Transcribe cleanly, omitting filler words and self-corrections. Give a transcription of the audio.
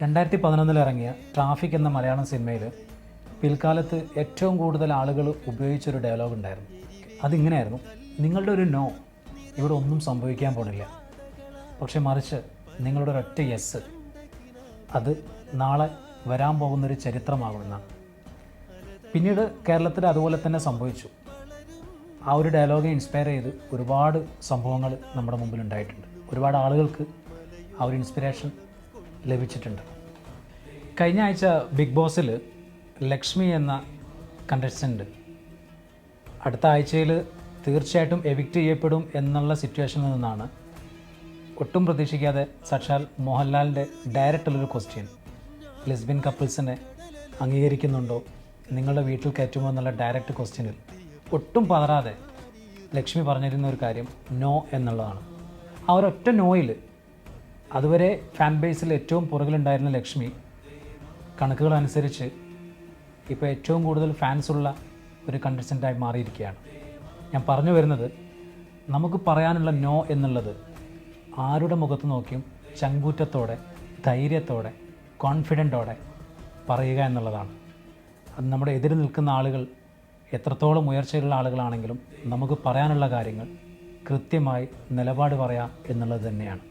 2011 ഇറങ്ങിയ ട്രാഫിക് എന്ന മലയാളം സിനിമയിൽ പിൽക്കാലത്ത് ഏറ്റവും കൂടുതൽ ആളുകൾ ഉപയോഗിച്ചൊരു ഡയലോഗ് ഉണ്ടായിരുന്നു. അതിങ്ങനെയായിരുന്നു: നിങ്ങളുടെ ഒരു നോ ഇവിടെ ഒന്നും സംഭവിക്കാൻ പോണില്ല, പക്ഷെ മറിച്ച് നിങ്ങളുടെ ഒരൊറ്റ യെസ് അത് നാളെ വരാൻ പോകുന്നൊരു ചരിത്രമാകുമെന്നാണ്. പിന്നീട് കേരളത്തിൽ അതുപോലെ തന്നെ സംഭവിച്ചു. ആ ഒരു ഡയലോഗെ ഇൻസ്പയർ ചെയ്ത് ഒരുപാട് സംഭവങ്ങൾ നമ്മുടെ മുമ്പിൽ ഉണ്ടായിട്ടുണ്ട്. ഒരുപാട് ആളുകൾക്ക് ആ ഒരു ഇൻസ്പിറേഷൻ ലഭിച്ചിട്ടുണ്ട്. കഴിഞ്ഞ ആഴ്ച ബിഗ് ബോസിൽ ലക്ഷ്മി എന്ന കണ്ടസ്റ്റൻ്റ് അടുത്ത ആഴ്ചയിൽ തീർച്ചയായിട്ടും എവിക്റ്റ് ചെയ്യപ്പെടും എന്നുള്ള സിറ്റുവേഷനിൽ നിന്നാണ് ഒട്ടും പ്രതീക്ഷിക്കാതെ സാക്ഷാൽ മോഹൻലാലിൻ്റെ ഡയറക്റ്റുള്ളൊരു ക്വസ്റ്റ്യൻ, ലെസ്ബിയൻ കപ്പിൾസിനെ അംഗീകരിക്കുന്നുണ്ടോ, നിങ്ങളുടെ വീട്ടിൽ കയറ്റുമോ എന്നുള്ള ഡയറക്റ്റ് ക്വസ്റ്റ്യനിൽ ഒട്ടും പതറാതെ ലക്ഷ്മി പറഞ്ഞിരുന്ന ഒരു കാര്യം നോ എന്നുള്ളതാണ്. ആ ഒരൊറ്റ നോയിൽ അതുവരെ ഫാൻ ബേസിൽ ഏറ്റവും പുറകിലുണ്ടായിരുന്ന ലക്ഷ്മി കണക്കുകൾ അനുസരിച്ച് ഇപ്പോൾ ഏറ്റവും കൂടുതൽ ഫാൻസുള്ള ഒരു കണ്ടസ്റ്റൻ്റായി മാറിയിരിക്കുകയാണ്. ഞാൻ പറഞ്ഞു വരുന്നത്, നമുക്ക് പറയാനുള്ള നോ എന്നുള്ളത് ആരുടെ മുഖത്ത് നോക്കിയും ചങ്കൂറ്റത്തോടെ, ധൈര്യത്തോടെ, കോൺഫിഡൻറ്റോടെ പറയുക എന്നുള്ളതാണ്. അത് നമ്മുടെ എതിര് നിൽക്കുന്ന ആളുകൾ എത്രത്തോളം ഉയർച്ചയുള്ള ആളുകളാണെങ്കിലും നമുക്ക് പറയാനുള്ള കാര്യങ്ങൾ കൃത്യമായി നിലപാട് പറയാം എന്നുള്ളത് തന്നെയാണ്.